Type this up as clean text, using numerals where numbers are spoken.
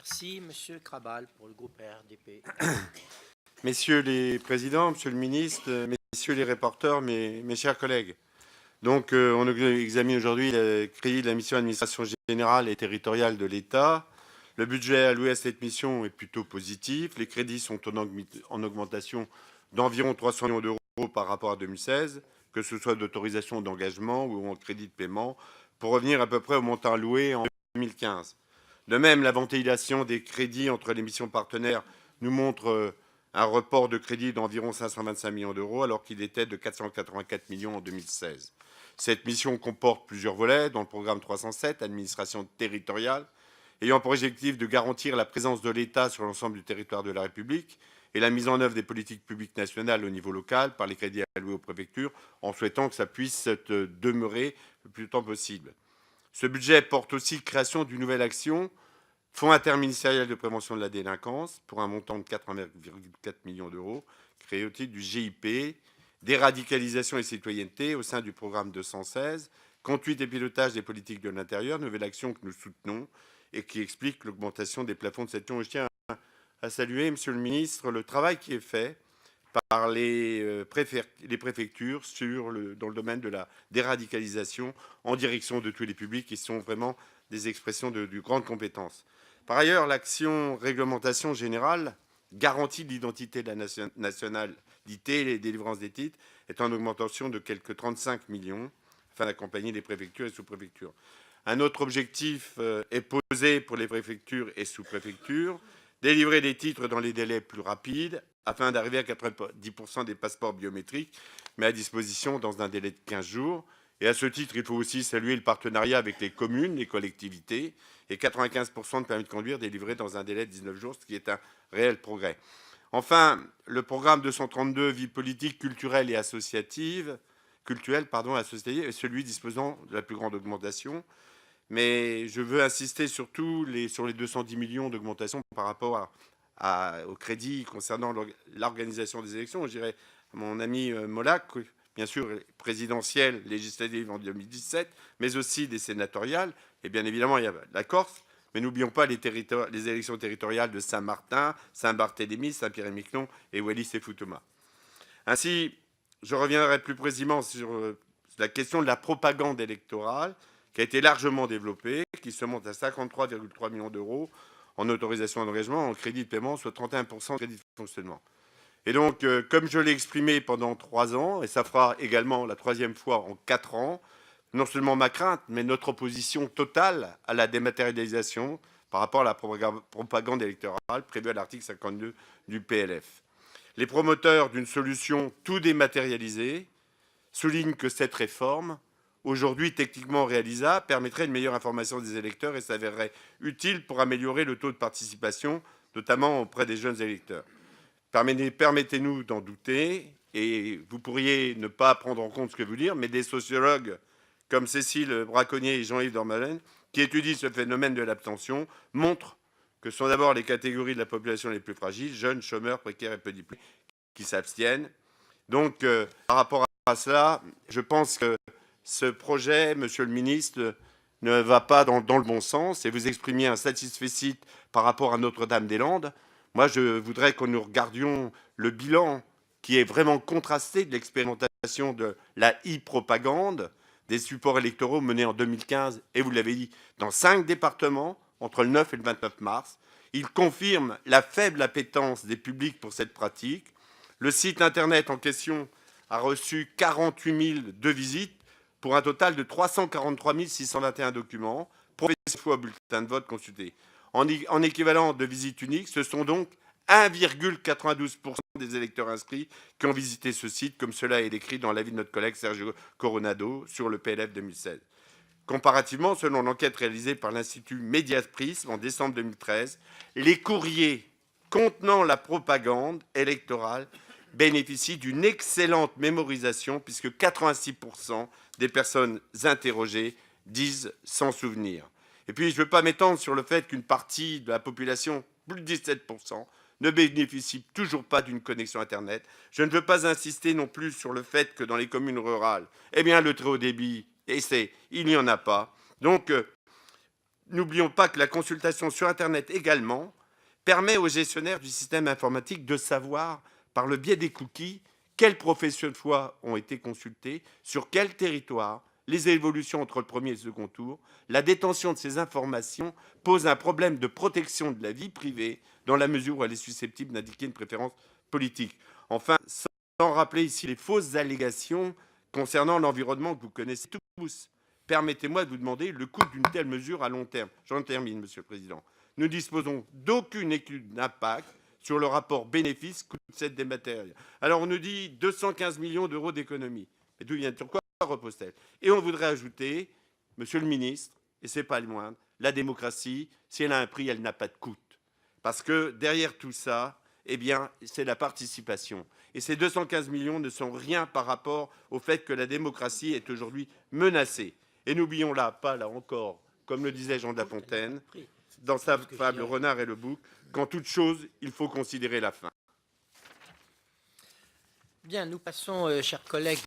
Merci, Monsieur Krabal, pour le groupe RDP. Messieurs les présidents, monsieur le ministre, messieurs les rapporteurs, mes chers collègues. Donc, on examine aujourd'hui le crédit de la mission administration générale et territoriale de l'État. Le budget alloué à cette mission est plutôt positif. Les crédits sont en augmentation d'environ 300 millions d'euros par rapport à 2016, que ce soit d'autorisation d'engagement ou en crédit de paiement, pour revenir à peu près au montant alloué en 2015. De même, la ventilation des crédits entre les missions partenaires nous montre un report de crédit d'environ 525 millions d'euros, alors qu'il était de 484 millions en 2016. Cette mission comporte plusieurs volets, dans le programme 307, administration territoriale, ayant pour objectif de garantir la présence de l'État sur l'ensemble du territoire de la République et la mise en œuvre des politiques publiques nationales au niveau local par les crédits alloués aux préfectures, en souhaitant que ça puisse demeurer le plus longtemps possible. Ce budget porte aussi création d'une nouvelle action, Fonds interministériel de prévention de la délinquance, pour un montant de 4,4 millions d'euros, créé au titre du GIP, déradicalisation et citoyenneté au sein du programme 216, conduite et pilotage des politiques de l'intérieur, nouvelle action que nous soutenons et qui explique l'augmentation des plafonds de cette action. Je tiens à saluer, Monsieur le ministre, le travail qui est fait par les préfectures dans le domaine de la déradicalisation en direction de tous les publics qui sont vraiment des expressions de grandes compétences. Par ailleurs, l'action réglementation générale garantie de l'identité de la nationalité et les délivrances des titres est en augmentation de quelques 35 millions afin d'accompagner les préfectures et sous-préfectures. Un autre objectif est posé pour les préfectures et sous-préfectures, délivrer des titres dans les délais plus rapides afin d'arriver à 90% des passeports biométriques, mais à disposition dans un délai de 15 jours. Et à ce titre, il faut aussi saluer le partenariat avec les communes, les collectivités, et 95% de permis de conduire délivrés dans un délai de 19 jours, ce qui est un réel progrès. Enfin, le programme 232, vie politique, culturelle et associative, est celui disposant de la plus grande augmentation. Mais je veux insister surtout sur les 210 millions d'augmentation par rapport au crédit concernant l'organisation des élections. Je dirais à mon ami Molac, bien sûr présidentielles, législatives en 2017, mais aussi des sénatoriales. Et bien évidemment, il y a la Corse, mais n'oublions pas les élections territoriales de Saint-Martin, Saint-Barthélemy, Saint-Pierre-et-Miquelon et Wallis et Futuna. Ainsi, je reviendrai plus précisément sur la question de la propagande électorale, qui a été largement développée, qui se monte à 53,3 millions d'euros en autorisation d'engagement, en crédit de paiement, soit 31% de crédit de fonctionnement. Et donc, comme je l'ai exprimé pendant 3 ans, et ça fera également la 3e fois en 4 ans, non seulement ma crainte, mais notre opposition totale à la dématérialisation par rapport à la propagande électorale prévue à l'article 52 du PLF. Les promoteurs d'une solution tout dématérialisée soulignent que cette réforme, aujourd'hui techniquement réalisable, permettrait une meilleure information des électeurs et s'avérerait utile pour améliorer le taux de participation, notamment auprès des jeunes électeurs. Permettez-nous d'en douter, et vous pourriez ne pas prendre en compte ce que vous dire, mais des sociologues comme Cécile Braconnier et Jean-Yves Dormalen, qui étudient ce phénomène de l'abstention, montrent que ce sont d'abord les catégories de la population les plus fragiles, jeunes, chômeurs, précaires et peu diplômés, qui s'abstiennent. Donc, par rapport à cela, je pense que ce projet, Monsieur le ministre, ne va pas dans le bon sens, et vous exprimiez un satisfecit par rapport à Notre-Dame-des-Landes. Moi, je voudrais que nous regardions le bilan qui est vraiment contrasté de l'expérimentation de la e-propagande des supports électoraux menés en 2015, et vous l'avez dit, dans 5 départements, entre le 9 et le 29 mars. Il confirme la faible appétence des publics pour cette pratique. Le site Internet en question a reçu 48 000 de visites pour un total de 343 621 documents, professés fois bulletin de vote consultés. En équivalent de visite unique, ce sont donc 1,92% des électeurs inscrits qui ont visité ce site, comme cela est décrit dans l'avis de notre collègue Sergio Coronado sur le PLF 2016. Comparativement, selon l'enquête réalisée par l'Institut Mediaprism en décembre 2013, les courriers contenant la propagande électorale bénéficient d'une excellente mémorisation, puisque 86% des personnes interrogées disent s'en souvenir. Et puis, je ne veux pas m'étendre sur le fait qu'une partie de la population, plus de 17%, ne bénéficie toujours pas d'une connexion Internet. Je ne veux pas insister non plus sur le fait que dans les communes rurales, eh bien, le très haut débit, il n'y en a pas. Donc, N'oublions pas que la consultation sur Internet également permet aux gestionnaires du système informatique de savoir, par le biais des cookies, quelles professions de foi ont été consultées, sur quel territoire, les évolutions entre le premier et le second tour. La détention de ces informations pose un problème de protection de la vie privée dans la mesure où elle est susceptible d'indiquer une préférence politique. Enfin, sans rappeler ici les fausses allégations concernant l'environnement que vous connaissez tous, permettez-moi de vous demander le coût d'une telle mesure à long terme. J'en termine, Monsieur le Président. Nous disposons d'aucune étude d'impact sur le rapport bénéfice-coût de cette dématérialisation. Alors on nous dit 215 millions d'euros d'économie. Mais d'où vient-elle? Sur quoi repose-t-elle? Et on voudrait ajouter, Monsieur le Ministre, et ce n'est pas le moindre, la démocratie, si elle a un prix, elle n'a pas de coût. Parce que derrière tout ça, eh bien, c'est la participation. Et ces 215 millions ne sont rien par rapport au fait que la démocratie est aujourd'hui menacée. Et n'oublions là, pas là encore, comme le disait Jean de La Fontaine, dans sa fable Renard et le bouc, qu'en toute chose, il faut considérer la fin. Bien, nous passons, chers collègues,